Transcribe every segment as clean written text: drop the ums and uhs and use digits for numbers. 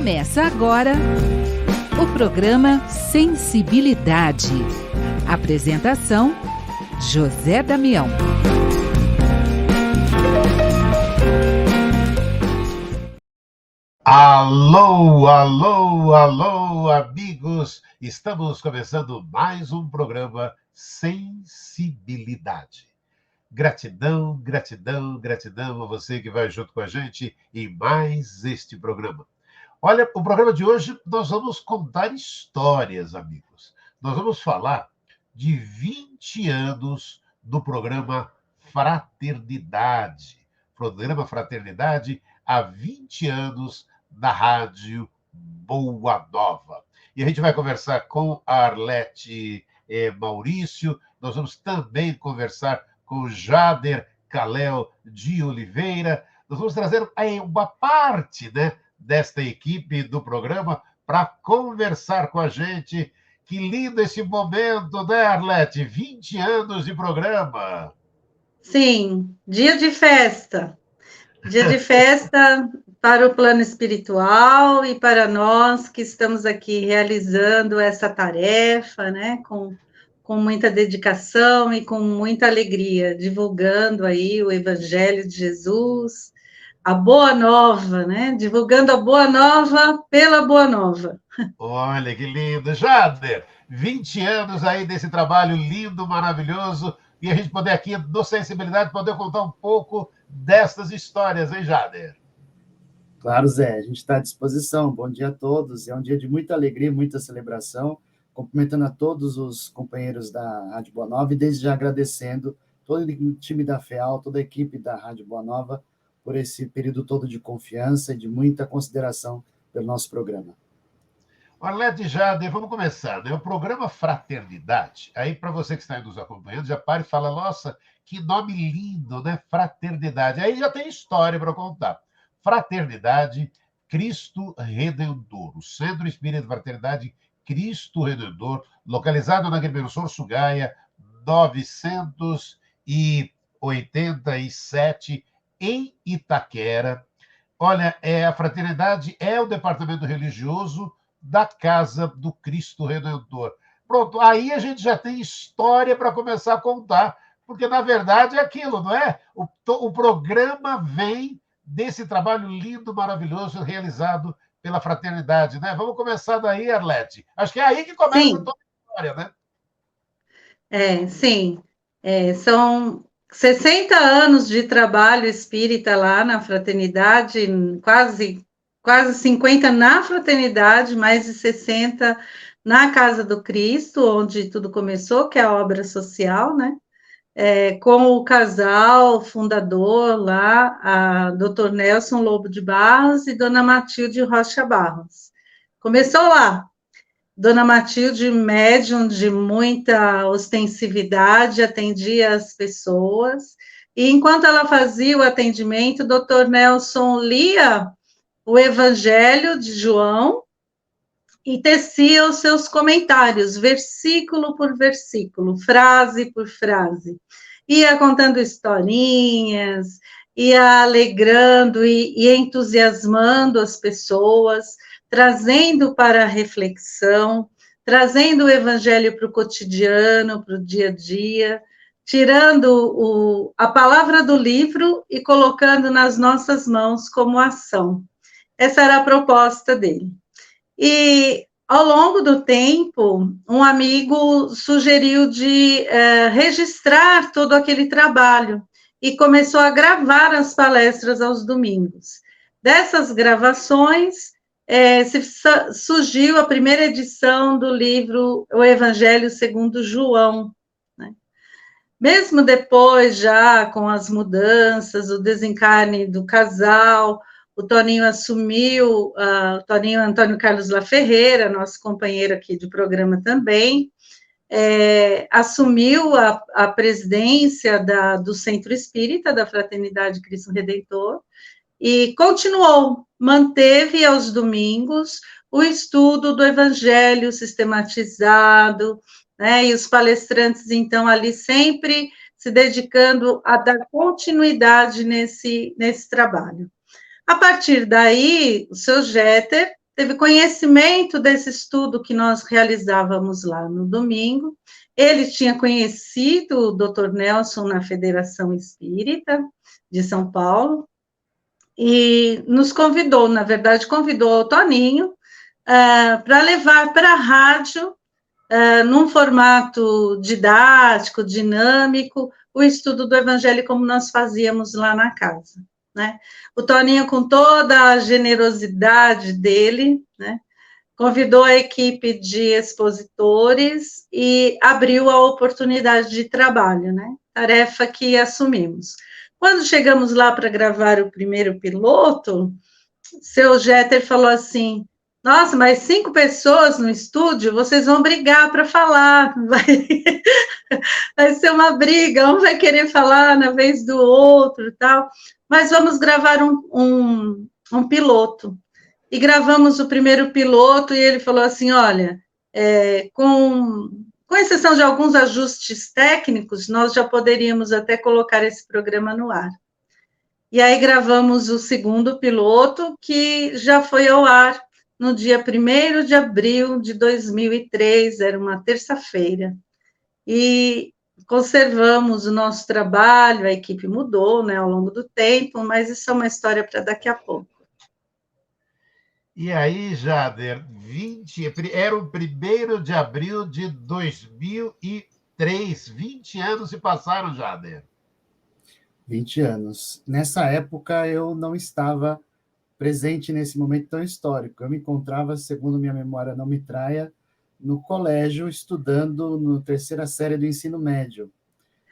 Começa agora o programa Sensibilidade. Apresentação: José Damião. Alô, alô, alô, amigos! Estamos começando mais um programa Sensibilidade. Gratidão, gratidão, gratidão a você que vai junto com a gente em mais este programa. Olha, o programa de hoje nós vamos contar histórias, amigos. Nós vamos falar de 20 anos do programa Fraternidade. Programa Fraternidade há 20 anos da Rádio Boa Nova. E a gente vai conversar com a Arlete Maurício, nós vamos também conversar com o Jader Kalel de Oliveira. Nós vamos trazer uma parte, né, desta equipe do programa para conversar com a gente. Que lindo esse momento, né, Arlete? 20 anos de programa. Sim, dia de festa. Dia de festa para o plano espiritual e para nós que estamos aqui realizando essa tarefa, né, com muita dedicação e com muita alegria, divulgando aí o Evangelho de Jesus, a Boa Nova, né, divulgando a Boa Nova pela Boa Nova. Olha que lindo. Jader, 20 anos aí desse trabalho lindo, maravilhoso, e a gente poder aqui, do Sensibilidade, poder contar um pouco destas histórias, hein, Jader? Claro, Zé, a gente está à disposição. Bom dia a todos. É um dia de muita alegria, muita celebração. Cumprimentando a todos os companheiros da Rádio Boa Nova e desde já agradecendo todo o time da FEAL, toda a equipe da Rádio Boa Nova por esse período todo de confiança e de muita consideração pelo nosso programa. Arlete, Jader, vamos começar, né? O programa Fraternidade, aí para você que está aí nos acompanhando, já para e fala, nossa, que nome lindo, né? Fraternidade. Aí já tem história para contar. Fraternidade, Cristo Redentor, o Centro Espírita de Fraternidade Cristo Redentor, localizado na Agrimensor Sugaia, 987, em Itaquera. Olha, a Fraternidade é o departamento religioso da Casa do Cristo Redentor. Pronto, aí a gente já tem história para começar a contar, porque, na verdade, é aquilo, não é? O programa vem desse trabalho lindo, maravilhoso, realizado pela Fraternidade, né? Vamos começar daí, Arlete. Acho que é aí que começa toda a história, né? Sim. São 60 anos de trabalho espírita lá na Fraternidade, quase 50 na Fraternidade, mais de 60 na Casa do Cristo, onde tudo começou, que é a obra social, né? Com o casal fundador lá, a Dr. Nelson Lobo de Barros e Dona Matilde Rocha Barros. Começou lá. Dona Matilde, médium de muita ostensividade, atendia as pessoas, e enquanto ela fazia o atendimento, o Dr. Nelson lia o Evangelho de João e tecia os seus comentários, versículo por versículo, frase por frase. Ia contando historinhas, ia alegrando e entusiasmando as pessoas, trazendo para a reflexão, trazendo o Evangelho para o cotidiano, para o dia a dia, tirando a palavra do livro e colocando nas nossas mãos como ação. Essa era a proposta dele. E, ao longo do tempo, um amigo sugeriu de registrar todo aquele trabalho e começou a gravar as palestras aos domingos. Dessas gravações, surgiu a primeira edição do livro O Evangelho segundo João, né? Mesmo depois, já com as mudanças, o desencarne do casal, o Toninho assumiu, o Toninho Antônio Carlos La Ferreira, nosso companheiro aqui de programa também, assumiu a presidência do Centro Espírita da Fraternidade Cristo Redentor e continuou, manteve aos domingos o estudo do Evangelho sistematizado, né, e os palestrantes, então, ali sempre se dedicando a dar continuidade nesse trabalho. A partir daí, o seu Jeter teve conhecimento desse estudo que nós realizávamos lá no domingo. Ele tinha conhecido o Dr. Nelson na Federação Espírita de São Paulo e nos convidou, na verdade, convidou o Toninho para levar para a rádio, num formato didático, dinâmico, o estudo do Evangelho como nós fazíamos lá na casa, né? O Toninho, com toda a generosidade dele, né, convidou a equipe de expositores e abriu a oportunidade de trabalho, né? Tarefa que assumimos. Quando chegamos lá para gravar o primeiro piloto, seu Jeter falou assim: nossa, mas 5 pessoas no estúdio, vocês vão brigar para falar, vai ser uma briga, um vai querer falar na vez do outro e tal, mas vamos gravar um piloto. E gravamos o primeiro piloto, e ele falou assim: olha, com exceção de alguns ajustes técnicos, nós já poderíamos até colocar esse programa no ar. E aí gravamos o segundo piloto, que já foi ao ar no dia 1º de abril de 2003, era uma terça-feira. E conservamos o nosso trabalho, a equipe mudou, né, ao longo do tempo, mas isso é uma história para daqui a pouco. E aí, Jader, era o 1º de abril de 2003, 20 anos se passaram, Jader. 20 anos. Nessa época, eu não estava presente nesse momento tão histórico. Eu me encontrava, segundo minha memória não me traia, no colégio, estudando na 3ª série do ensino médio.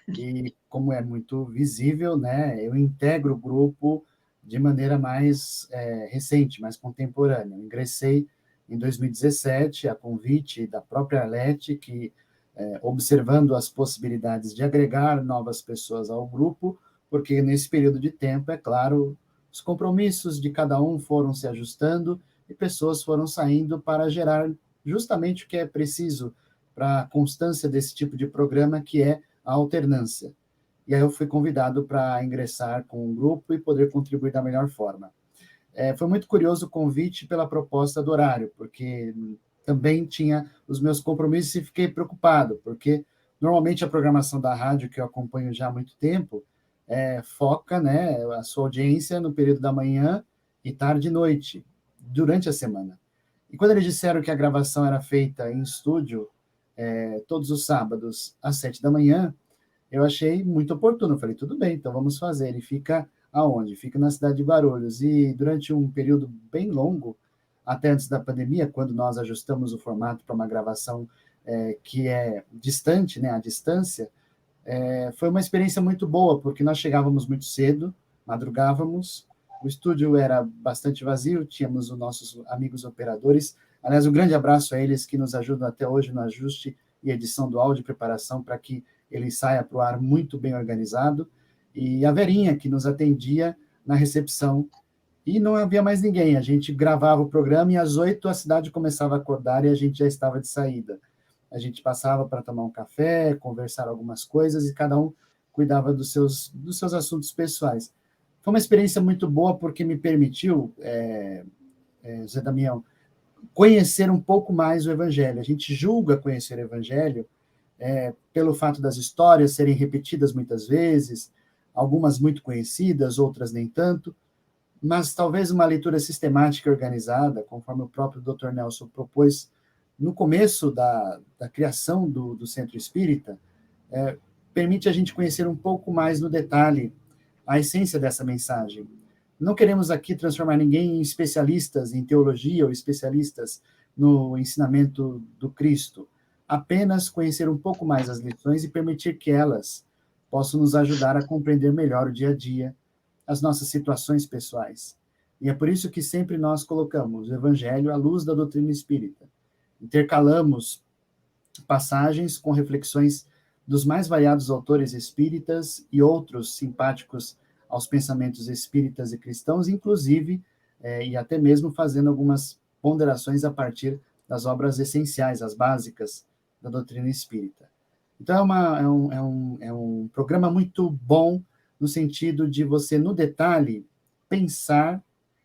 E, como é muito visível, né, eu integro o grupo de maneira mais recente, mais contemporânea. Eu ingressei em 2017, a convite da própria Arlete, que, observando as possibilidades de agregar novas pessoas ao grupo, porque nesse período de tempo, é claro, os compromissos de cada um foram se ajustando e pessoas foram saindo para gerar justamente o que é preciso para a constância desse tipo de programa, que é a alternância. E aí eu fui convidado para ingressar com um grupo e poder contribuir da melhor forma. Foi muito curioso o convite pela proposta do horário, porque também tinha os meus compromissos e fiquei preocupado, porque normalmente a programação da rádio, que eu acompanho já há muito tempo, foca, né, a sua audiência no período da manhã e tarde e noite, durante a semana. E quando eles disseram que a gravação era feita em estúdio, todos os sábados às 7 da manhã, eu achei muito oportuno. Eu falei, tudo bem, então vamos fazer. Ele fica aonde? Fica na cidade de Guarulhos. E durante um período bem longo, até antes da pandemia, quando nós ajustamos o formato para uma gravação que é distante, né, à distância, foi uma experiência muito boa, porque nós chegávamos muito cedo, madrugávamos, o estúdio era bastante vazio, tínhamos os nossos amigos operadores. Aliás, um grande abraço a eles que nos ajudam até hoje no ajuste e edição do áudio, preparação para que ele saia para o ar muito bem organizado. E a Verinha, que nos atendia na recepção. E não havia mais ninguém. A gente gravava o programa e às 8 a cidade começava a acordar e a gente já estava de saída. A gente passava para tomar um café, conversar algumas coisas e cada um cuidava dos seus assuntos pessoais. Foi uma experiência muito boa porque me permitiu, Zé Damião, conhecer um pouco mais o Evangelho. A gente julga conhecer o Evangelho pelo fato das histórias serem repetidas muitas vezes, algumas muito conhecidas, outras nem tanto, mas talvez uma leitura sistemática e organizada, conforme o próprio Dr. Nelson propôs no começo da criação do Centro Espírita, permite a gente conhecer um pouco mais no detalhe a essência dessa mensagem. Não queremos aqui transformar ninguém em especialistas em teologia ou especialistas no ensinamento do Cristo, apenas conhecer um pouco mais as lições e permitir que elas possam nos ajudar a compreender melhor o dia a dia, as nossas situações pessoais. E é por isso que sempre nós colocamos o Evangelho à luz da doutrina espírita. Intercalamos passagens com reflexões dos mais variados autores espíritas e outros simpáticos aos pensamentos espíritas e cristãos, inclusive, e até mesmo fazendo algumas ponderações a partir das obras essenciais, as básicas da doutrina espírita. Então, é um programa muito bom no sentido de você, no detalhe, pensar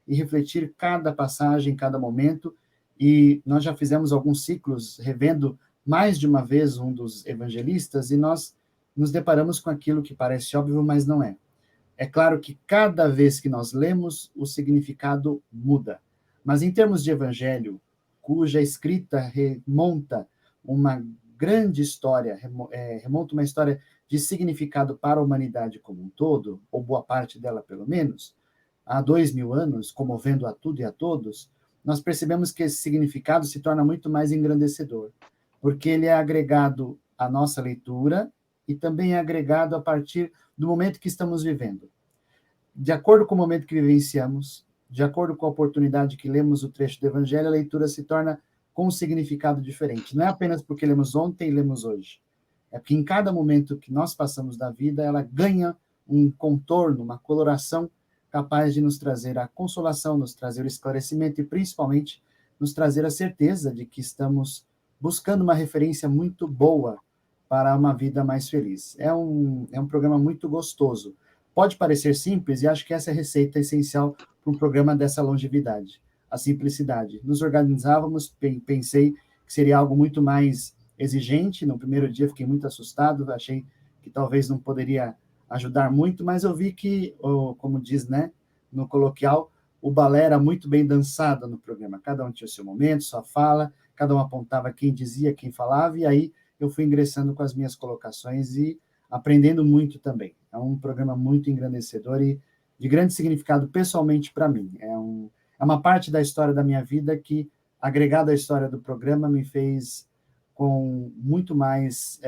e refletir cada passagem, cada momento, e nós já fizemos alguns ciclos revendo mais de uma vez um dos evangelistas, e nós nos deparamos com aquilo que parece óbvio, mas não é. É claro que cada vez que nós lemos, o significado muda. Mas em termos de evangelho, cuja escrita remonta uma grande história, remonta uma história de significado para a humanidade como um todo, ou boa parte dela pelo menos, há 2000 anos, comovendo a tudo e a todos, nós percebemos que esse significado se torna muito mais engrandecedor, porque ele é agregado à nossa leitura e também é agregado a partir do momento que estamos vivendo. De acordo com o momento que vivenciamos, de acordo com a oportunidade que lemos o trecho do Evangelho, a leitura se torna com um significado diferente. Não é apenas porque lemos ontem e lemos hoje. É porque em cada momento que nós passamos da vida, ela ganha um contorno, uma coloração capaz de nos trazer a consolação, nos trazer o esclarecimento e, principalmente, nos trazer a certeza de que estamos buscando uma referência muito boa para uma vida mais feliz. É um programa muito gostoso. Pode parecer simples, e acho que essa é a receita essencial para um programa dessa longevidade, a simplicidade. Nos organizávamos, pensei que seria algo muito mais exigente. No primeiro dia fiquei muito assustado, achei que talvez não poderia ajudar muito, mas eu vi que, como diz, né, no coloquial, o balé era muito bem dançado no programa. Cada um tinha o seu momento, sua fala, cada um apontava quem dizia, quem falava, e aí eu fui ingressando com as minhas colocações e aprendendo muito também. É um programa muito engrandecedor e de grande significado pessoalmente para mim. É uma parte da história da minha vida que, agregada à história do programa, me fez com muito mais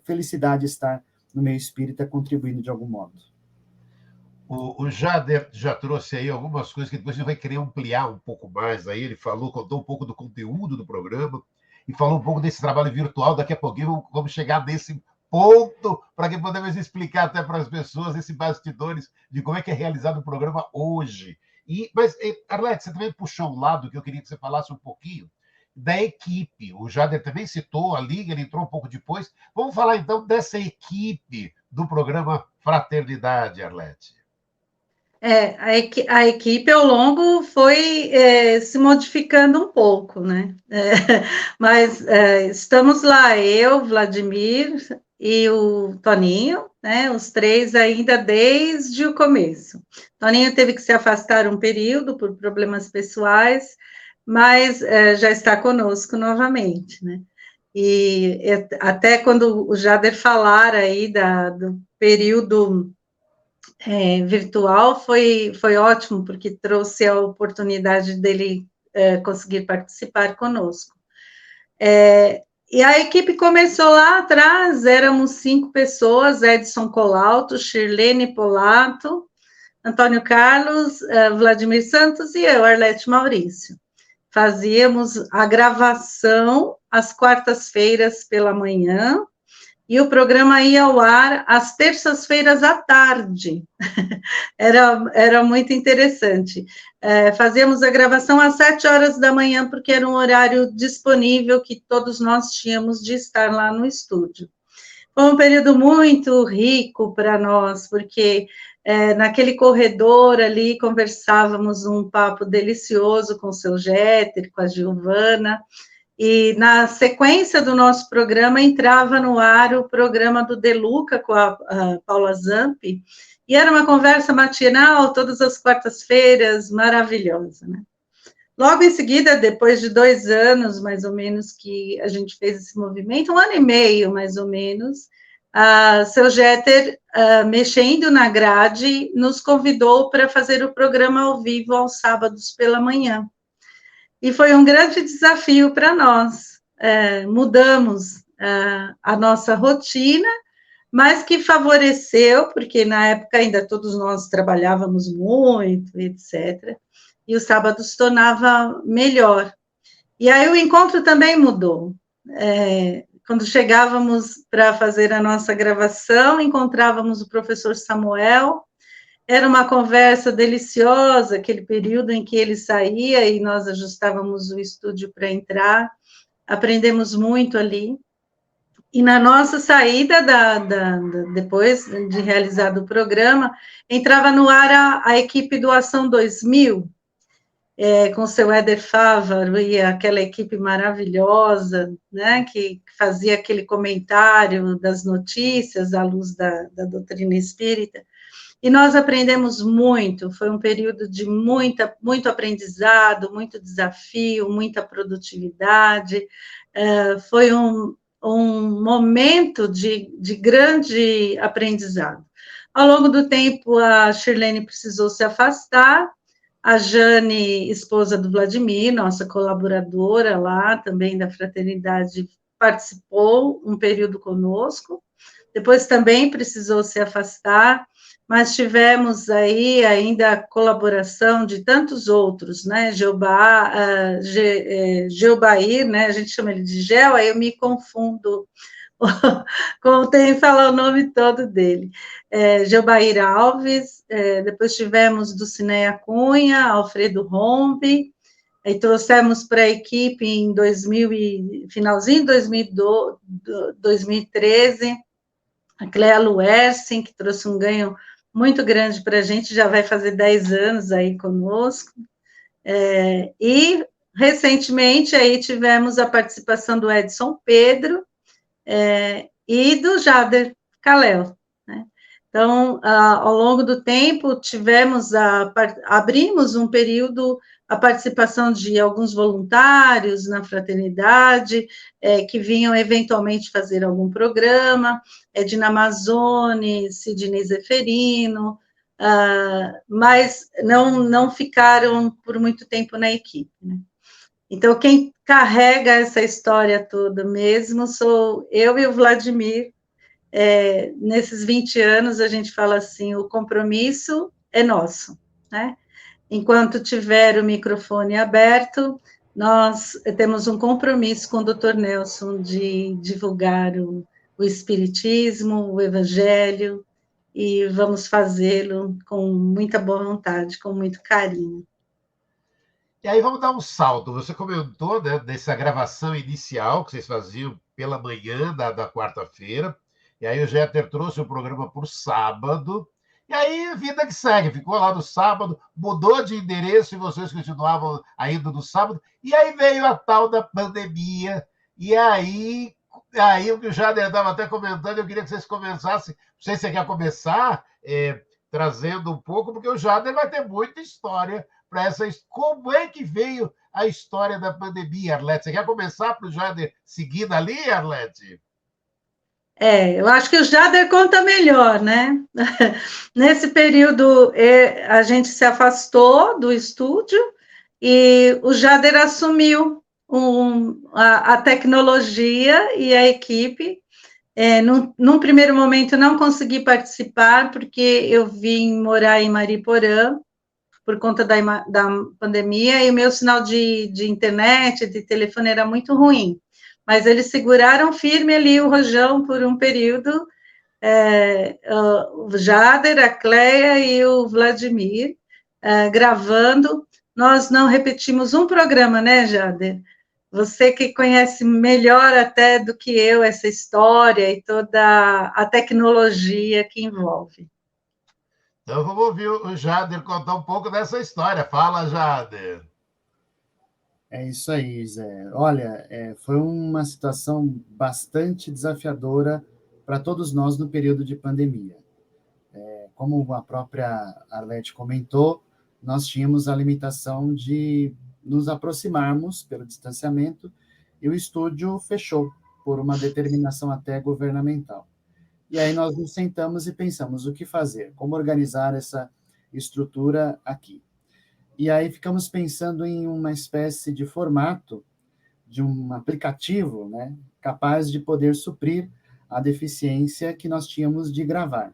felicidade estar no meio espírita, contribuindo de algum modo. O Jader já trouxe aí algumas coisas que depois a gente vai querer ampliar um pouco mais. Aí ele contou um pouco do conteúdo do programa e falou um pouco desse trabalho virtual. Daqui a pouquinho vamos chegar nesse ponto para que podemos explicar até para as pessoas esses bastidores de como é que é realizado o programa hoje. Mas, Arlete, você também puxou um lado que eu queria que você falasse um pouquinho da equipe. O Jader também citou a Liga, ele entrou um pouco depois. Vamos falar, então, dessa equipe do programa Fraternidade, Arlete. A equipe ao longo foi se modificando um pouco, né? Mas estamos lá, eu, Vladimir e o Toninho, né? Os três ainda desde o começo. Toninho teve que se afastar um período por problemas pessoais, mas já está conosco novamente, né? E até quando o Jader falar aí do período virtual, foi ótimo, porque trouxe a oportunidade dele conseguir participar conosco. E a equipe começou lá atrás, éramos 5 pessoas, Edson Colauto, Shirlene Polato, Antônio Carlos, Vladimir Santos e eu, Arlete Maurício. Fazíamos a gravação às quartas-feiras pela manhã, e o programa ia ao ar às terças-feiras à tarde. Era muito interessante. Fazíamos a gravação às 7 horas da manhã, porque era um horário disponível que todos nós tínhamos de estar lá no estúdio. Foi um período muito rico para nós, porque naquele corredor ali conversávamos um papo delicioso com o seu Jeter, com a Giovana, e na sequência do nosso programa entrava no ar o programa do Deluca com a Paula Zampi, e era uma conversa matinal todas as quartas-feiras, maravilhosa, né? Logo em seguida, depois de 2 anos, mais ou menos, que a gente fez esse movimento, 1 ano e meio, mais ou menos, seu Jeter, mexendo na grade, nos convidou para fazer o programa ao vivo aos sábados pela manhã. E foi um grande desafio para nós. Mudamos a nossa rotina, mas que favoreceu, porque na época ainda todos nós trabalhávamos muito, etc., e o sábado se tornava melhor. E aí o encontro também mudou. Quando chegávamos para fazer a nossa gravação, encontrávamos o professor Samuel. Era uma conversa deliciosa, aquele período em que ele saía e nós ajustávamos o estúdio para entrar. Aprendemos muito ali. E na nossa saída, depois de realizado o programa, entrava no ar a equipe do Ação 2000, com o seu Éder Fávaro e aquela equipe maravilhosa, né, que fazia aquele comentário das notícias à luz da doutrina espírita, e nós aprendemos muito, foi um período de muito aprendizado, muito desafio, muita produtividade, foi um momento de grande aprendizado. Ao longo do tempo, a Shirlene precisou se afastar, a Jane, esposa do Vladimir, nossa colaboradora lá, também da Fraternidade, participou um período conosco, depois também precisou se afastar, mas tivemos aí ainda a colaboração de tantos outros, né, Geobair, né, a gente chama ele de Gel, aí eu me confundo como tem que falar o nome todo dele. Geobair Alves, depois tivemos do Cineia Cunha, Alfredo Rombi, aí trouxemos para a equipe em finalzinho de 2013, a Cléa Luersen, que trouxe um ganho muito grande para a gente, já vai fazer 10 anos aí conosco, e recentemente aí tivemos a participação do Edson Pedro, e do Jader Kalel, né? Então, ao longo do tempo, abrimos um período a participação de alguns voluntários na fraternidade, que vinham eventualmente fazer algum programa, Edna Mazzoni, Sidney Zeferino, mas não ficaram por muito tempo na equipe, né? Então, quem carrega essa história toda mesmo sou eu e o Vladimir. Nesses 20 anos, a gente fala assim, o compromisso é nosso, né? Enquanto tiver o microfone aberto, nós temos um compromisso com o Dr. Nelson de divulgar o Espiritismo, o Evangelho, e vamos fazê-lo com muita boa vontade, com muito carinho. E aí vamos dar um salto. Você comentou, né, dessa gravação inicial que vocês faziam pela manhã da quarta-feira, e aí o Jeter trouxe o programa para o sábado, e aí vida que segue, ficou lá no sábado, mudou de endereço e vocês continuavam ainda no sábado, e aí veio a tal da pandemia, e aí o que o Jader estava até comentando, eu queria que vocês começassem, não sei se você quer começar trazendo um pouco, porque o Jader vai ter muita história para essa. Como é que veio a história da pandemia, Arlete? Você quer começar para o Jader seguindo ali, Arlete? Eu acho que o Jader conta melhor, né? Nesse período, a gente se afastou do estúdio e o Jader assumiu a tecnologia e a equipe. Num primeiro momento, não consegui participar, porque eu vim morar em Mariporã, por conta da pandemia, e o meu sinal de internet, de telefone, era muito ruim. Mas eles seguraram firme ali o rojão por um período, o Jader, a Cléia e o Vladimir, gravando. Nós não repetimos um programa, né, Jader? Você que conhece melhor até do que eu essa história e toda a tecnologia que envolve. Então vamos ouvir o Jader contar um pouco dessa história. Fala, Jader. É isso aí, Zé. Olha, foi uma situação bastante desafiadora para todos nós no período de pandemia. Como a própria Arlete comentou, nós tínhamos a limitação de nos aproximarmos pelo distanciamento e o estúdio fechou por uma determinação até governamental. E aí nós nos sentamos e pensamos o que fazer, como organizar essa estrutura aqui. E aí ficamos pensando em uma espécie de formato de um aplicativo, né, capaz de poder suprir a deficiência que nós tínhamos de gravar.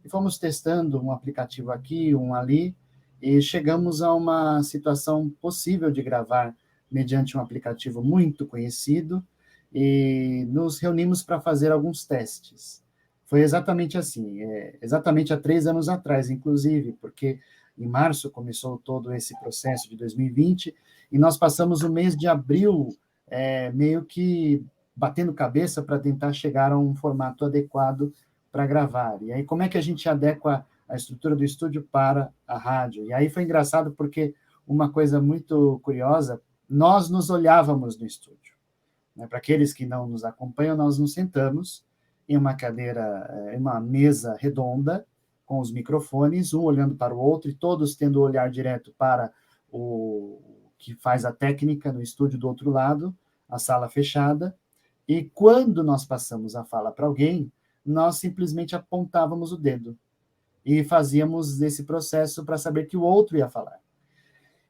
E fomos testando um aplicativo aqui, um ali, e chegamos a uma situação possível de gravar mediante um aplicativo muito conhecido, e nos reunimos para fazer alguns testes. Foi exatamente assim, exatamente há 3 anos atrás, inclusive, porque em março começou todo esse processo de 2020, e nós passamos o mês de abril meio que batendo cabeça para tentar chegar a um formato adequado para gravar. E aí, como é que a gente adequa a estrutura do estúdio para a rádio? E aí foi engraçado porque uma coisa muito curiosa, nós nos olhávamos no estúdio. Né? Para aqueles que não nos acompanham, nós nos sentamos em uma cadeira, em uma mesa redonda, com os microfones, um olhando para o outro, e todos tendo o olhar direto para o que faz a técnica no estúdio do outro lado, a sala fechada, e quando nós passamos a fala para alguém, nós simplesmente apontávamos o dedo e fazíamos esse processo para saber que o outro ia falar.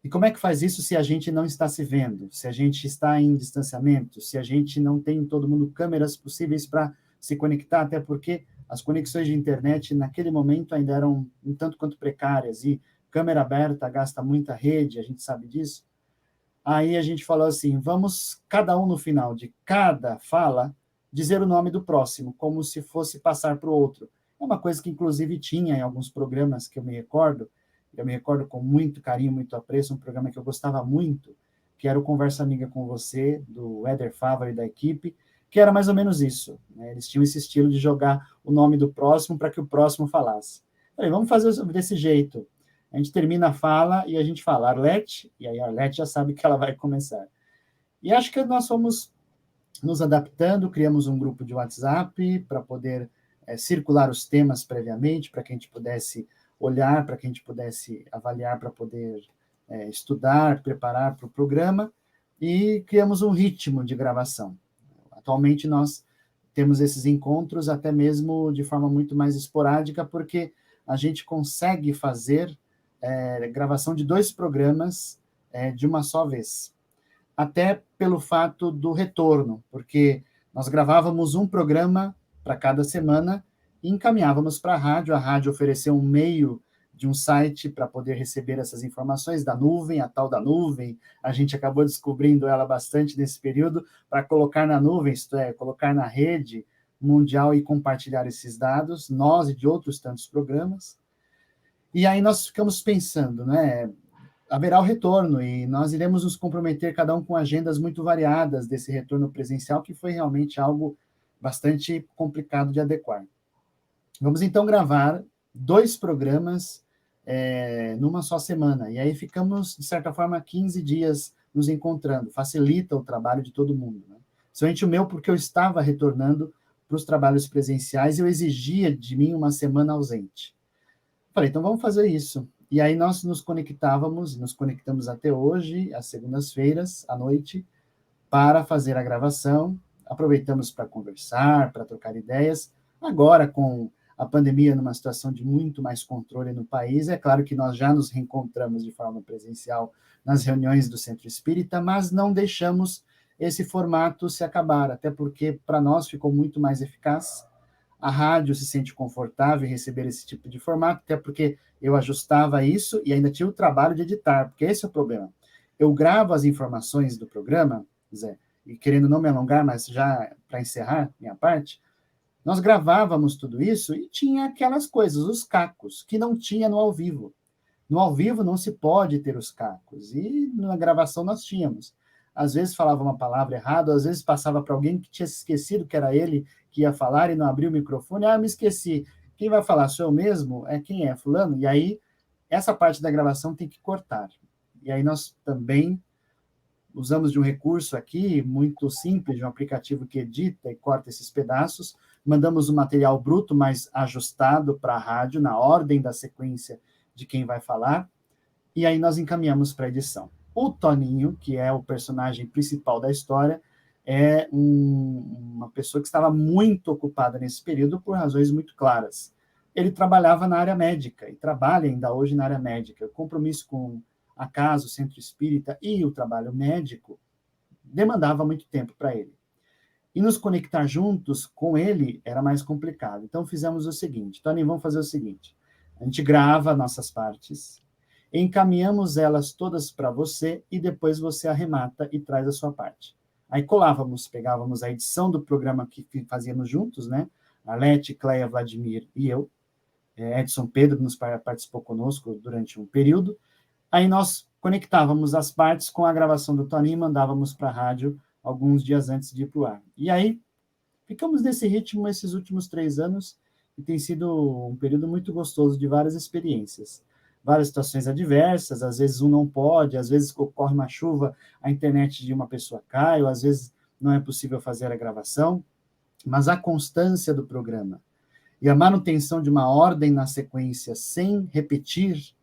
E como é que faz isso se a gente não está se vendo, se a gente está em distanciamento, se a gente não tem em todo mundo câmeras possíveis para se conectar, até porque as conexões de internet naquele momento ainda eram um tanto quanto precárias, e câmera aberta gasta muita rede, a gente sabe disso. Aí a gente falou assim, vamos cada um no final de cada fala dizer o nome do próximo, como se fosse passar para o outro. É uma coisa que inclusive tinha em alguns programas que eu me recordo com muito carinho, muito apreço, um programa que eu gostava muito, que era o Conversa Amiga com Você, do Éder Fávaro e da equipe, que era mais ou menos isso. Né? Eles tinham esse estilo de jogar o nome do próximo para que o próximo falasse. Falei, vamos fazer desse jeito. A gente termina a fala e a gente fala Arlete, e aí a Arlete já sabe que ela vai começar. E acho que nós fomos nos adaptando, criamos um grupo de WhatsApp para poder circular os temas previamente, para que a gente pudesse olhar, para que a gente pudesse avaliar, para poder estudar, preparar para o programa, e criamos um ritmo de gravação. Atualmente nós temos esses encontros até mesmo de forma muito mais esporádica, porque a gente consegue fazer gravação de 2 programas de uma só vez. Até pelo fato do retorno, porque nós gravávamos um programa para cada semana e encaminhávamos para a rádio ofereceu um meio de um site para poder receber essas informações da nuvem, a tal da nuvem, a gente acabou descobrindo ela bastante nesse período, para colocar na nuvem, isto é, colocar na rede mundial e compartilhar esses dados, nós e de outros tantos programas. E aí nós ficamos pensando, né, haverá o retorno e nós iremos nos comprometer, cada um com agendas muito variadas desse retorno presencial, que foi realmente algo bastante complicado de adequar. Vamos então gravar 2 programas numa só semana, e aí ficamos, de certa forma, 15 dias nos encontrando, facilita o trabalho de todo mundo, né? Somente o meu, porque eu estava retornando para os trabalhos presenciais, eu exigia de mim uma semana ausente. Falei, então vamos fazer isso. E aí nós nos conectamos até hoje, às segundas-feiras, à noite, para fazer a gravação, aproveitamos para conversar, para trocar ideias. Agora, com a pandemia numa situação de muito mais controle no país, é claro que nós já nos reencontramos de forma presencial nas reuniões do Centro Espírita, mas não deixamos esse formato se acabar, até porque para nós ficou muito mais eficaz. A rádio se sente confortável em receber esse tipo de formato, até porque eu ajustava isso e ainda tinha o trabalho de editar, porque esse é o problema. Eu gravo as informações do programa, Zé, e querendo não me alongar, mas já para encerrar minha parte, nós gravávamos tudo isso e tinha aquelas coisas, os cacos, que não tinha no ao vivo. No ao vivo não se pode ter os cacos, e na gravação nós tínhamos. Às vezes falava uma palavra errada, às vezes passava para alguém que tinha esquecido que era ele que ia falar e não abriu o microfone. Ah, me esqueci. Quem vai falar? Sou eu mesmo? Quem é? Fulano? E aí, essa parte da gravação tem que cortar. E aí nós também usamos de um recurso aqui, muito simples, de um aplicativo que edita e corta esses pedaços, mandamos o material bruto, mas ajustado para a rádio, na ordem da sequência de quem vai falar, e aí nós encaminhamos para a edição. O Toninho, que é o personagem principal da história, é uma pessoa que estava muito ocupada nesse período por razões muito claras. Ele trabalhava na área médica, e trabalha ainda hoje na área médica. O compromisso com a casa, o Centro Espírita e o trabalho médico demandava muito tempo para ele. E nos conectar juntos com ele era mais complicado. Então fizemos o seguinte, Toninho, vamos fazer o seguinte, a gente grava nossas partes, encaminhamos elas todas para você e depois você arremata e traz a sua parte. Aí pegávamos a edição do programa que fazíamos juntos, né? Arlete, Cleia, Vladimir e eu. Edson Pedro participou conosco durante um período. Aí nós conectávamos as partes com a gravação do Toninho e mandávamos para a rádio alguns dias antes de ir para o ar. E aí ficamos nesse ritmo esses últimos 3 anos e tem sido um período muito gostoso de várias experiências. várias situações adversas, às vezes um não pode, às vezes ocorre uma chuva, a internet de uma pessoa cai, ou às vezes não é possível fazer a gravação, mas a constância do programa e a manutenção de uma ordem na sequência sem repetir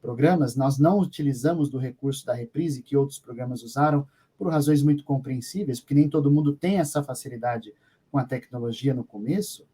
programas, nós não utilizamos do recurso da reprise que outros programas usaram, por razões muito compreensíveis, porque nem todo mundo tem essa facilidade com a tecnologia no começo,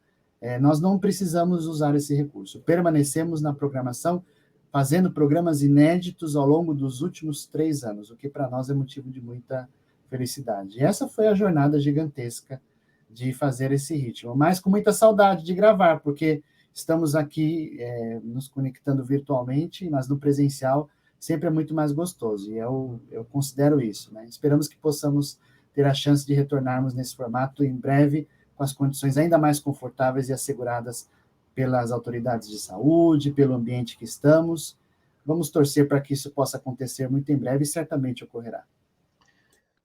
nós não precisamos usar esse recurso. Permanecemos na programação, fazendo programas inéditos ao longo dos últimos 3 anos, o que para nós é motivo de muita felicidade. E essa foi a jornada gigantesca de fazer esse ritmo, mas com muita saudade de gravar, porque estamos aqui nos conectando virtualmente, mas no presencial sempre é muito mais gostoso, e eu considero isso, né? Esperamos que possamos ter a chance de retornarmos nesse formato em breve, com as condições ainda mais confortáveis e asseguradas pelas autoridades de saúde, pelo ambiente que estamos. Vamos torcer para que isso possa acontecer muito em breve, e certamente ocorrerá.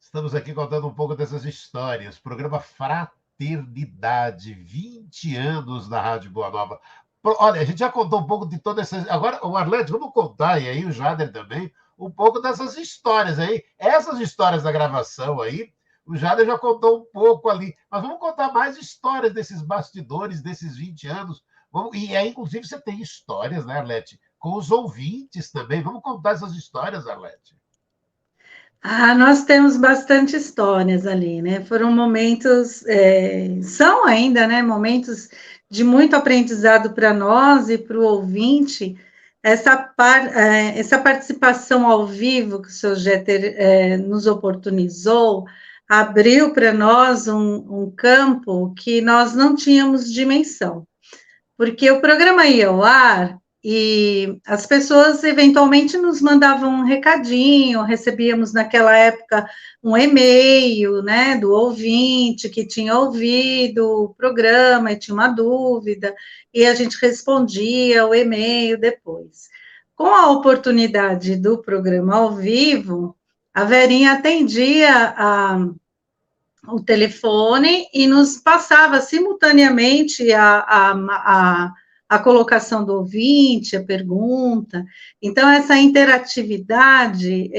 Estamos aqui contando um pouco dessas histórias. Programa Fraternidade, 20 anos na Rádio Boa Nova. Olha, a gente já contou um pouco de todas essas... Agora, o Arlete, vamos contar, e aí o Jader também, um pouco dessas histórias aí. Essas histórias da gravação aí, o Jader já contou um pouco ali. Mas vamos contar mais histórias desses bastidores, desses 20 anos. E aí, inclusive, você tem histórias, né, Arlete? Com os ouvintes também. Vamos contar essas histórias, Arlete. Nós temos bastante histórias ali, né? Foram momentos, são ainda, né? Momentos de muito aprendizado para nós e para o ouvinte. Essa participação ao vivo que o seu Jeter nos oportunizou abriu para nós um campo que nós não tínhamos dimensão, porque o programa ia ao ar e as pessoas eventualmente nos mandavam um recadinho, recebíamos naquela época um e-mail, né, do ouvinte que tinha ouvido o programa e tinha uma dúvida, e a gente respondia o e-mail depois. Com a oportunidade do programa ao vivo, a Verinha atendia o telefone e nos passava simultaneamente a colocação do ouvinte, a pergunta. Então, essa interatividade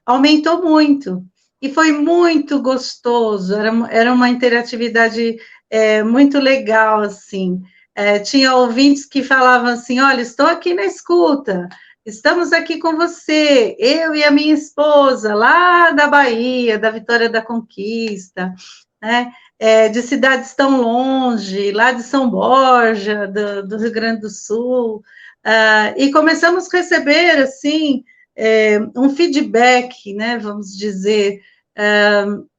aumentou muito, e foi muito gostoso, era uma interatividade muito legal, assim. Tinha ouvintes que falavam assim, olha, estou aqui na escuta, estamos aqui com você, eu e a minha esposa, lá da Bahia, da Vitória da Conquista, né? De cidades tão longe, lá de São Borja, do Rio Grande do Sul, e começamos a receber, assim, um feedback, né, vamos dizer,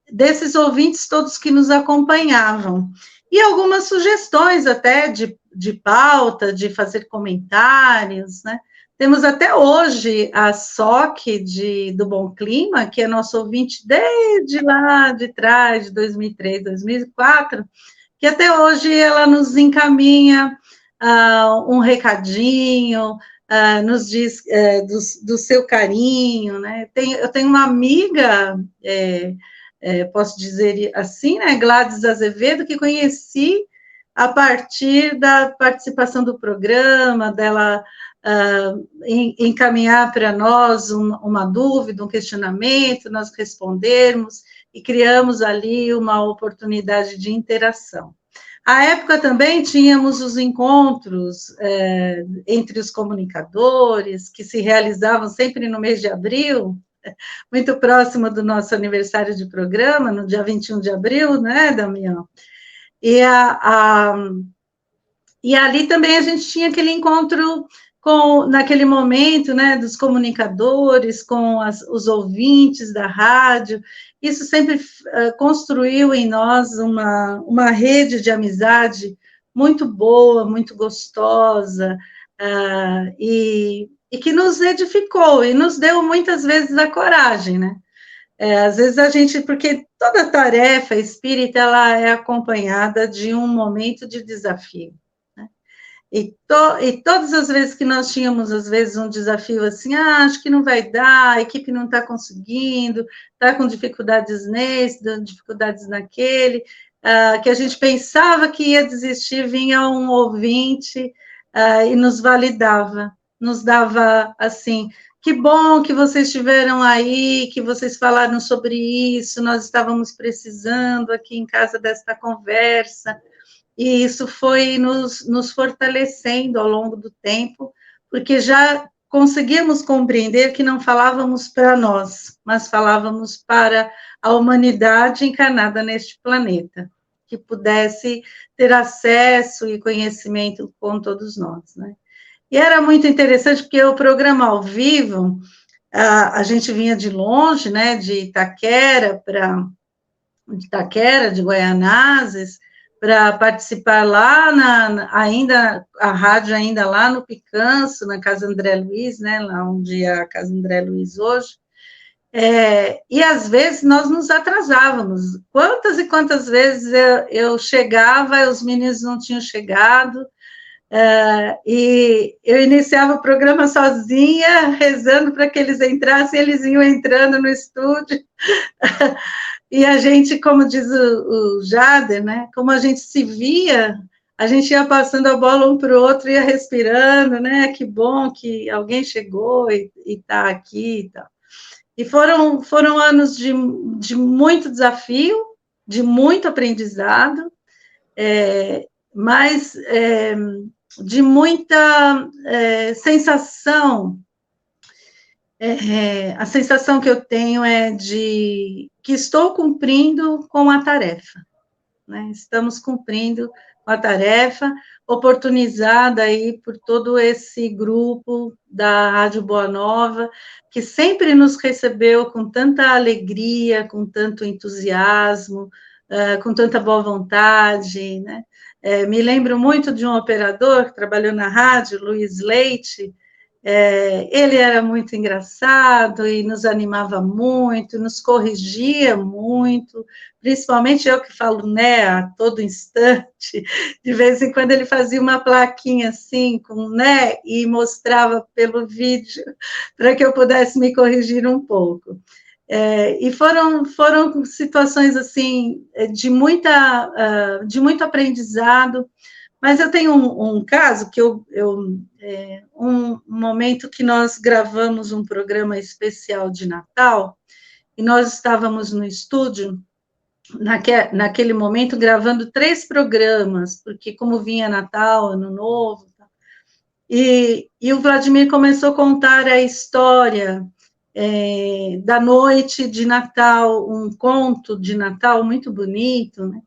desses ouvintes todos que nos acompanhavam, e algumas sugestões até de pauta, de fazer comentários, né? Temos até hoje a SOC do Bom Clima, que é nosso ouvinte desde lá de trás, de 2003, 2004, que até hoje ela nos encaminha um recadinho, nos diz do seu carinho, né? Eu tenho uma amiga, posso dizer assim, né, Gladys Azevedo, que conheci a partir da participação do programa, dela encaminhar para nós uma dúvida, um questionamento, nós respondermos e criamos ali uma oportunidade de interação. À época também tínhamos os encontros entre os comunicadores, que se realizavam sempre no mês de abril, muito próximo do nosso aniversário de programa, no dia 21 de abril, né, Damião? E ali também a gente tinha aquele encontro naquele momento, né, dos comunicadores, com os ouvintes da rádio. Isso sempre construiu em nós uma rede de amizade muito boa, muito gostosa, e que nos edificou, e nos deu muitas vezes a coragem, né? Às vezes a gente, porque toda tarefa espírita, ela é acompanhada de um momento de desafio. E todas as vezes que nós tínhamos, às vezes, um desafio assim, acho que não vai dar, a equipe não está conseguindo, está com dificuldades nesse, dificuldades naquele, que a gente pensava que ia desistir, vinha um ouvinte e nos validava, nos dava assim, que bom que vocês estiveram aí, que vocês falaram sobre isso, nós estávamos precisando aqui em casa desta conversa, e isso foi nos fortalecendo ao longo do tempo, porque já conseguíamos compreender que não falávamos para nós, mas falávamos para a humanidade encarnada neste planeta, que pudesse ter acesso e conhecimento com todos nós, né? E era muito interessante, porque o programa ao vivo, a gente vinha de longe, né, de Itaquera, de Guaianazes, para participar lá, ainda, a rádio ainda lá no Picanço, na Casa André Luiz, né, lá onde é a Casa André Luiz hoje, e às vezes nós nos atrasávamos. Quantas e quantas vezes eu chegava, os meninos não tinham chegado, e eu iniciava o programa sozinha, rezando para que eles entrassem, eles iam entrando no estúdio, e a gente, como diz o Jader, né, como a gente se via, a gente ia passando a bola um para o outro, ia respirando, né, que bom que alguém chegou e está aqui e tal. E foram anos de muito desafio, de muito aprendizado, mas de muita sensação. A sensação que eu tenho é de que estou cumprindo com a tarefa, né? Estamos cumprindo com a tarefa, oportunizada aí por todo esse grupo da Rádio Boa Nova, que sempre nos recebeu com tanta alegria, com tanto entusiasmo, com tanta boa vontade, né? Me lembro muito de um operador que trabalhou na rádio, Luiz Leite. Ele era muito engraçado e nos animava muito, nos corrigia muito, principalmente eu que falo né a todo instante, de vez em quando ele fazia uma plaquinha assim, com né, e mostrava pelo vídeo, para que eu pudesse me corrigir um pouco. E foram situações assim, de muito aprendizado. Mas eu tenho um caso que um momento que nós gravamos um programa especial de Natal, e nós estávamos no estúdio, naquele momento, gravando 3 programas, porque como vinha Natal, Ano Novo, e o Vladimir começou a contar a história da noite de Natal, um conto de Natal muito bonito, né?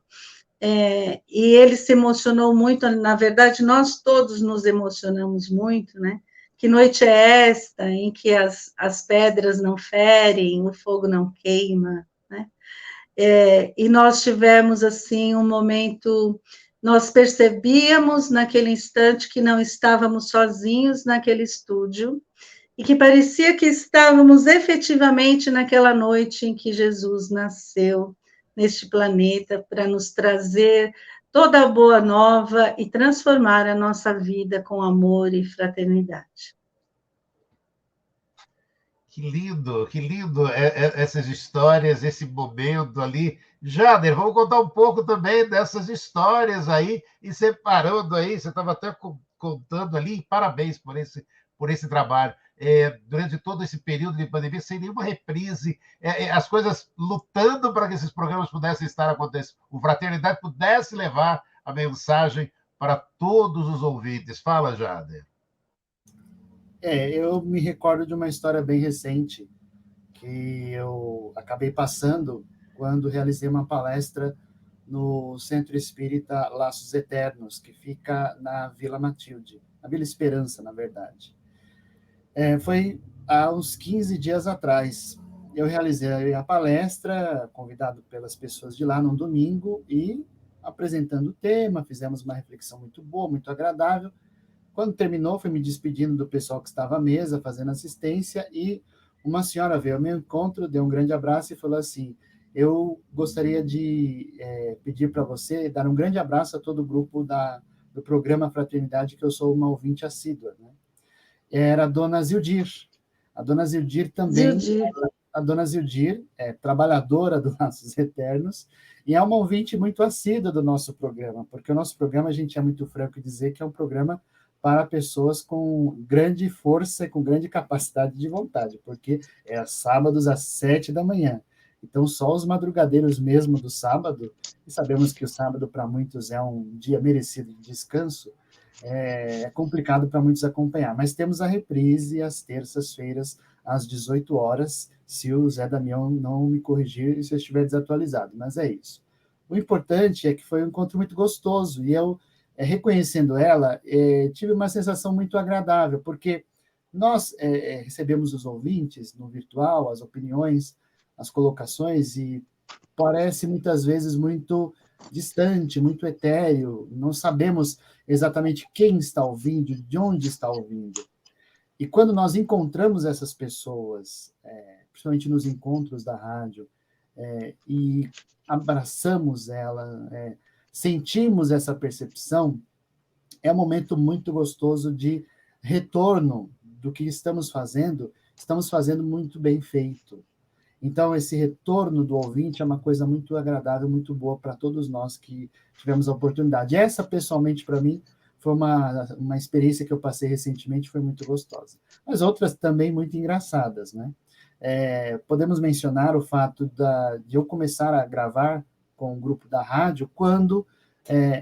E ele se emocionou muito, na verdade, nós todos nos emocionamos muito, né? Que noite é esta em que as pedras não ferem, o fogo não queima, né? E nós tivemos, assim, um momento, nós percebíamos naquele instante que não estávamos sozinhos naquele estúdio, e que parecia que estávamos efetivamente naquela noite em que Jesus nasceu, neste planeta, para nos trazer toda a boa nova e transformar a nossa vida com amor e fraternidade. Que lindo essas histórias, esse momento ali. Jader, vamos contar um pouco também dessas histórias aí, e separando aí, você estava até contando ali, parabéns por esse trabalho. Durante todo esse período de pandemia, sem nenhuma reprise, as coisas lutando para que esses programas pudessem estar acontecendo, o Fraternidade pudesse levar a mensagem para todos os ouvintes. Fala, Jader. Eu me recordo de uma história bem recente que eu acabei passando quando realizei uma palestra no Centro Espírita Laços Eternos, que fica na Vila Matilde, na Vila Esperança, na verdade. Foi há uns 15 dias atrás. Eu realizei a palestra, convidado pelas pessoas de lá, num domingo, e apresentando o tema, fizemos uma reflexão muito boa, muito agradável. Quando terminou, fui me despedindo do pessoal que estava à mesa, fazendo assistência, e uma senhora veio ao meu encontro, deu um grande abraço e falou assim: eu gostaria de pedir para você dar um grande abraço a todo o grupo do programa Fraternidade, que eu sou uma ouvinte assídua, né? Era a dona Zildir. A dona Zildir também... A dona Zildir é trabalhadora do Laços Eternos e é uma ouvinte muito assídua do nosso programa, porque o nosso programa, a gente é muito franco em dizer que é um programa para pessoas com grande força e com grande capacidade de vontade, porque é sábados às 7 da manhã. Então, só os madrugadeiros mesmo do sábado, e sabemos que o sábado para muitos é um dia merecido de descanso, é complicado para muitos acompanhar. Mas temos a reprise às terças-feiras, às 18 horas, se o Zé Damião não me corrigir se eu estiver desatualizado, mas é isso. O importante é que foi um encontro muito gostoso, e eu, reconhecendo ela, tive uma sensação muito agradável, porque nós recebemos os ouvintes no virtual, as opiniões, as colocações, e parece muitas vezes muito distante, muito etéreo, não sabemos exatamente quem está ouvindo, de onde está ouvindo. E quando nós encontramos essas pessoas, principalmente nos encontros da rádio, e abraçamos ela, sentimos essa percepção, é um momento muito gostoso de retorno do que estamos fazendo muito bem feito. Então, esse retorno do ouvinte é uma coisa muito agradável, muito boa para todos nós que tivemos a oportunidade. Essa, pessoalmente, para mim, foi uma experiência que eu passei recentemente, foi muito gostosa. Mas outras também muito engraçadas, né? Podemos mencionar o fato de eu começar a gravar com o grupo da rádio quando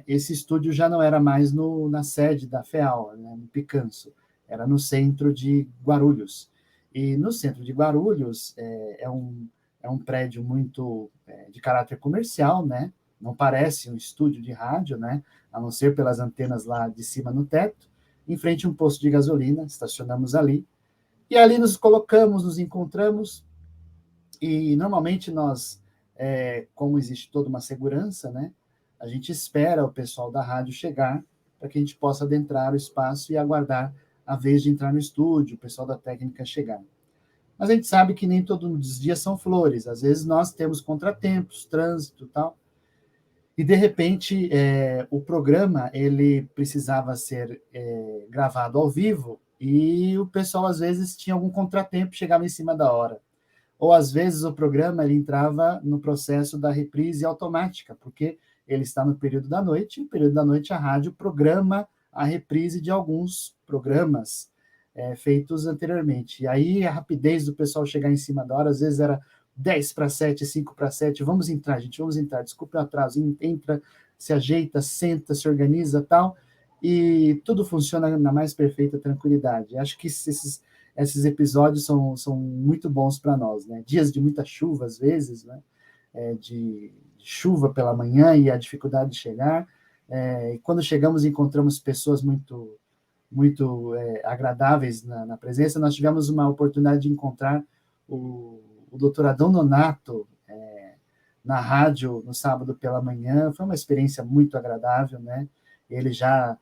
esse estúdio já não era mais na sede da FEAL, né, no Picanço, era no centro de Guarulhos. E no centro de Guarulhos é um prédio muito de caráter comercial, né? Não parece um estúdio de rádio, né? A não ser pelas antenas lá de cima no teto, em frente a um posto de gasolina, estacionamos ali, e ali nos colocamos, nos encontramos, e normalmente nós, como existe toda uma segurança, né? A gente espera o pessoal da rádio chegar para que a gente possa adentrar o espaço e aguardar a vez de entrar no estúdio, o pessoal da técnica chegar. Mas a gente sabe que nem todos os dias são flores, às vezes nós temos contratempos, trânsito e tal, e de repente o programa ele precisava ser gravado ao vivo e o pessoal às vezes tinha algum contratempo, chegava em cima da hora. Ou às vezes o programa ele entrava no processo da reprise automática, porque ele está no período da noite, e no período da noite a rádio programa a reprise de alguns programas feitos anteriormente. E aí a rapidez do pessoal chegar em cima da hora, às vezes era 10 para 7, 5 para 7, vamos entrar, gente, vamos entrar, desculpe o atraso, entra, se ajeita, senta, se organiza, tal, e tudo funciona na mais perfeita tranquilidade. Acho que esses episódios são muito bons para nós, né? Dias de muita chuva, às vezes, né? De chuva pela manhã e a dificuldade de chegar, e quando chegamos encontramos pessoas muito agradáveis na presença. Nós tivemos uma oportunidade de encontrar o Dr. Adão Nonato na rádio no sábado pela manhã. Foi uma experiência muito agradável, né? Ele já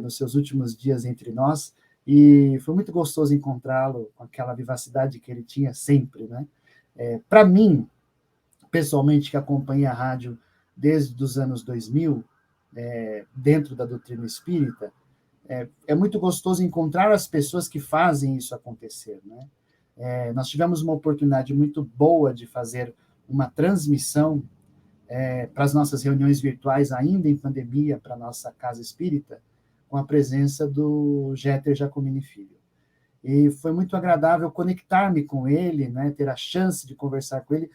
nos seus últimos dias entre nós, e foi muito gostoso encontrá-lo com aquela vivacidade que ele tinha sempre, né? Para mim, pessoalmente, que acompanhei a rádio desde os anos 2000, dentro da doutrina espírita, é muito gostoso encontrar as pessoas que fazem isso acontecer, né? Nós tivemos uma oportunidade muito boa de fazer uma transmissão para as nossas reuniões virtuais, ainda em pandemia, para a nossa casa espírita, com a presença do Jeter Giacomini Filho. E foi muito agradável conectar-me com ele, né, ter a chance de conversar com ele,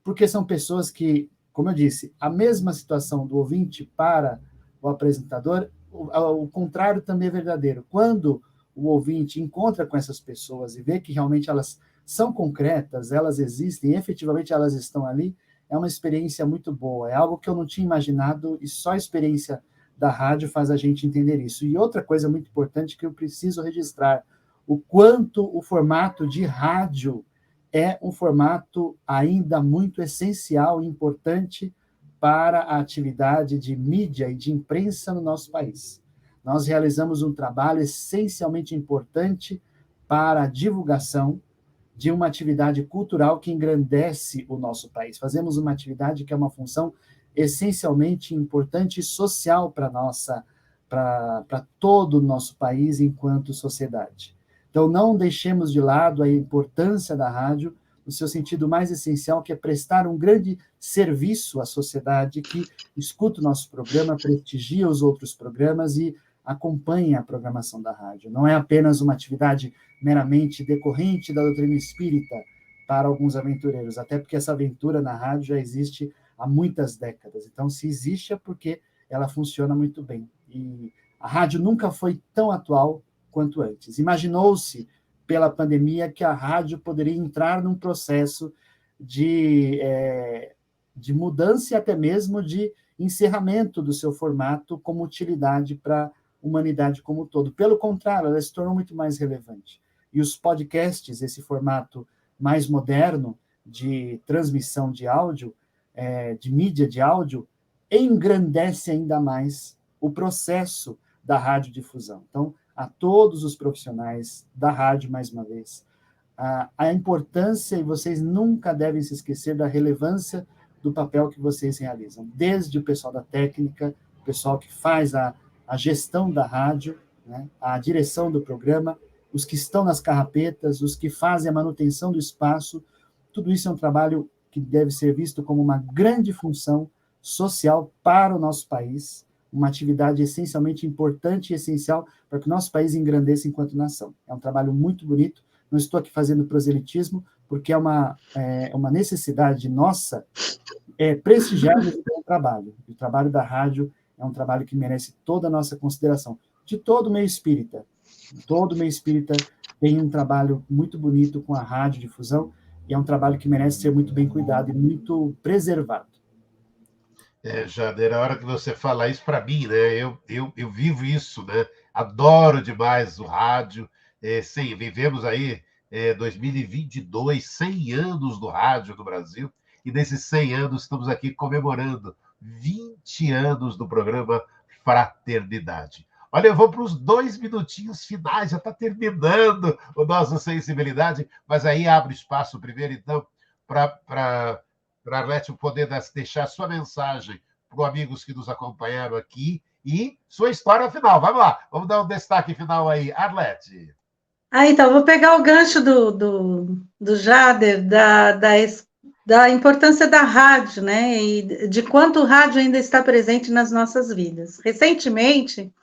porque são pessoas que, como eu disse, a mesma situação do ouvinte para o apresentador, o contrário também é verdadeiro. Quando o ouvinte encontra com essas pessoas e vê que realmente elas são concretas, elas existem, efetivamente elas estão ali, é uma experiência muito boa, é algo que eu não tinha imaginado e só a experiência da rádio faz a gente entender isso. E outra coisa muito importante que eu preciso registrar, o quanto o formato de rádio é um formato ainda muito essencial e importante para a atividade de mídia e de imprensa no nosso país. Nós realizamos um trabalho essencialmente importante para a divulgação de uma atividade cultural que engrandece o nosso país. Fazemos uma atividade que é uma função essencialmente importante e social para todo o nosso país enquanto sociedade. Então, não deixemos de lado a importância da rádio no seu sentido mais essencial, que é prestar um grande serviço à sociedade que escuta o nosso programa, prestigia os outros programas e acompanhem a programação da rádio. Não é apenas uma atividade meramente decorrente da doutrina espírita para alguns aventureiros, até porque essa aventura na rádio já existe há muitas décadas. Então, se existe, é porque ela funciona muito bem. E a rádio nunca foi tão atual quanto antes. Imaginou-se, pela pandemia, que a rádio poderia entrar num processo de mudança e até mesmo de encerramento do seu formato como utilidade para a humanidade como um todo. Pelo contrário, ela se tornou muito mais relevante. E os podcasts, esse formato mais moderno de transmissão de áudio, de mídia de áudio, engrandece ainda mais o processo da radiodifusão. Então, a todos os profissionais da rádio, mais uma vez, a importância, e vocês nunca devem se esquecer da relevância do papel que vocês realizam, desde o pessoal da técnica, o pessoal que faz a gestão da rádio, né, a direção do programa, os que estão nas carrapetas, os que fazem a manutenção do espaço, tudo isso é um trabalho que deve ser visto como uma grande função social para o nosso país, uma atividade essencialmente importante e essencial para que o nosso país engrandeça enquanto nação. É um trabalho muito bonito, não estou aqui fazendo proselitismo, porque é uma necessidade nossa prestigiarmos o trabalho. O trabalho da rádio é um trabalho que merece toda a nossa consideração, de todo o meio espírita. Todo o meio espírita tem um trabalho muito bonito com a radiodifusão, e é um trabalho que merece ser muito bem cuidado e muito preservado. Jader, a hora que você fala isso para mim, né? Eu vivo isso, né? Adoro demais o rádio. Sim, vivemos aí 2022, 100 anos do rádio no Brasil, e nesses 100 anos estamos aqui comemorando 20 anos do programa Fraternidade. Olha, eu vou para os 2 minutinhos finais, já está terminando o nosso Sensibilidade, mas aí abre espaço primeiro, então, para Arlete poder deixar sua mensagem para os amigos que nos acompanharam aqui e sua história final. Vamos lá, vamos dar um destaque final aí. Arlete. Então, vou pegar o gancho do Jader, da importância da rádio, né, e de quanto o rádio ainda está presente nas nossas vidas. Recentemente,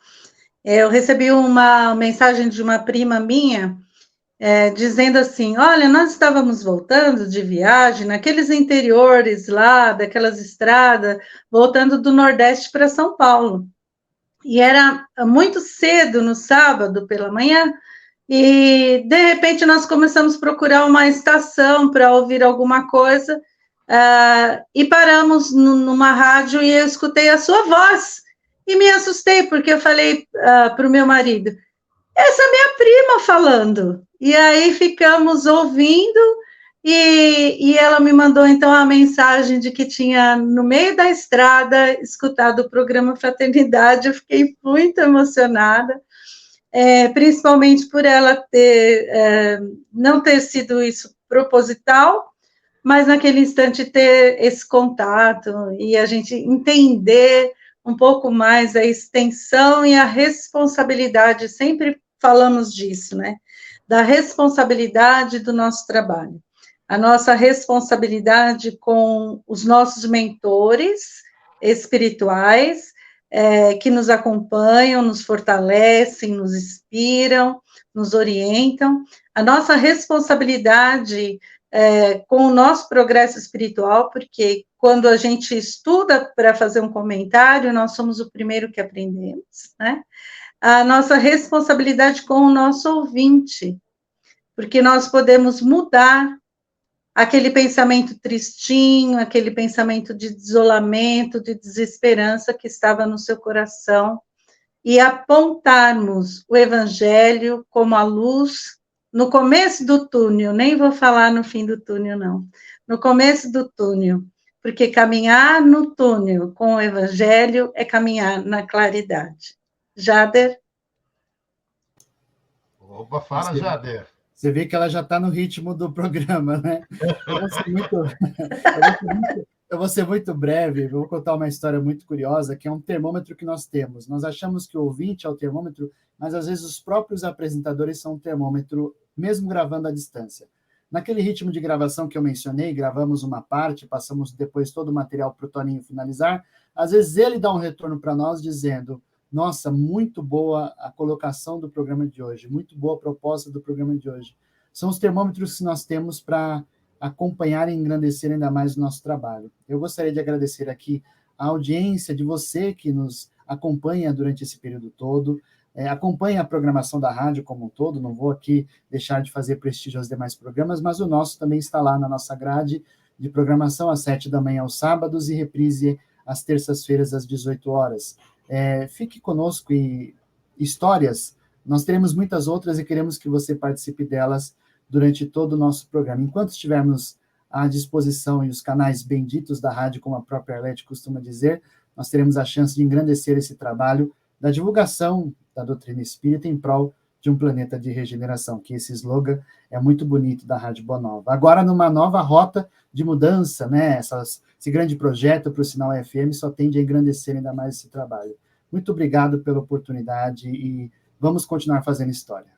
eu recebi uma mensagem de uma prima minha, dizendo assim, olha, nós estávamos voltando de viagem, naqueles interiores lá, daquelas estradas, voltando do Nordeste para São Paulo. E era muito cedo, no sábado, pela manhã, e, de repente, nós começamos a procurar uma estação para ouvir alguma coisa, e paramos numa rádio e eu escutei a sua voz, e me assustei, porque eu falei para o meu marido, essa é minha prima falando. E aí ficamos ouvindo, e ela me mandou, então, a mensagem de que tinha, no meio da estrada, escutado o programa Fraternidade. Eu fiquei muito emocionada, principalmente por ela não ter sido isso proposital, mas naquele instante ter esse contato e a gente entender um pouco mais a extensão e a responsabilidade, sempre falamos disso, né? Da responsabilidade do nosso trabalho. A nossa responsabilidade com os nossos mentores espirituais, que nos acompanham, nos fortalecem, nos inspiram, nos orientam. A nossa responsabilidade com o nosso progresso espiritual, porque quando a gente estuda para fazer um comentário, nós somos o primeiro que aprendemos, né? A nossa responsabilidade com o nosso ouvinte, porque nós podemos mudar aquele pensamento tristinho, aquele pensamento de isolamento, de desesperança que estava no seu coração, e apontarmos o Evangelho como a luz no começo do túnel, nem vou falar no fim do túnel, não, no começo do túnel, porque caminhar no túnel com o Evangelho é caminhar na claridade. Jader? Opa, fala, Jader. Você vê que ela já está no ritmo do programa, né? Eu vou ser muito breve, eu vou contar uma história muito curiosa, que é um termômetro que nós temos. Nós achamos que o ouvinte é o termômetro, mas às vezes os próprios apresentadores são um termômetro, mesmo gravando à distância. Naquele ritmo de gravação que eu mencionei, gravamos uma parte, passamos depois todo o material para o Toninho finalizar, às vezes ele dá um retorno para nós dizendo, Nossa, muito boa a colocação do programa de hoje, muito boa a proposta do programa de hoje. São os termômetros que nós temos para acompanhar e engrandecer ainda mais o nosso trabalho. Eu gostaria de agradecer aqui a audiência de você que nos acompanha durante esse período todo, acompanha a programação da rádio como um todo, não vou aqui deixar de fazer prestígio aos demais programas, mas o nosso também está lá na nossa grade de programação às 7h aos sábados e reprise às terças-feiras às 18 horas. Fique conosco e histórias, nós teremos muitas outras e queremos que você participe delas durante todo o nosso programa. Enquanto estivermos à disposição e os canais benditos da rádio, como a própria Arlete costuma dizer, nós teremos a chance de engrandecer esse trabalho da divulgação da doutrina espírita em prol de um planeta de regeneração, que esse slogan é muito bonito da Rádio Boa Nova. Agora, numa nova rota de mudança, né, esse grande projeto para o Sinal FM só tende a engrandecer ainda mais esse trabalho. Muito obrigado pela oportunidade e vamos continuar fazendo história.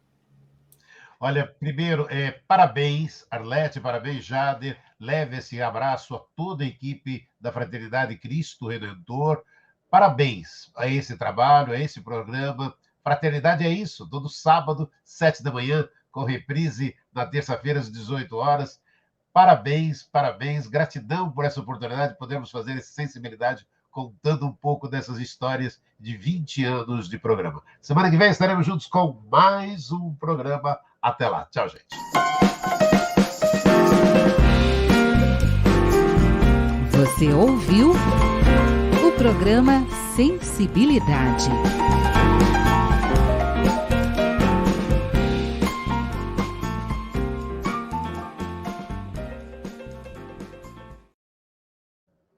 Olha, primeiro, parabéns, Arlete, parabéns, Jader. Leve esse abraço a toda a equipe da Fraternidade Cristo Redentor. Parabéns a esse trabalho, a esse programa. Fraternidade é isso, todo sábado, 7h, com reprise na terça-feira, às 18 horas. Parabéns, parabéns, gratidão por essa oportunidade de podermos fazer essa sensibilidade, contando um pouco dessas histórias de 20 anos de programa. Semana que vem estaremos juntos com mais um programa. Até lá. Tchau, gente. Você ouviu o programa Sensibilidade.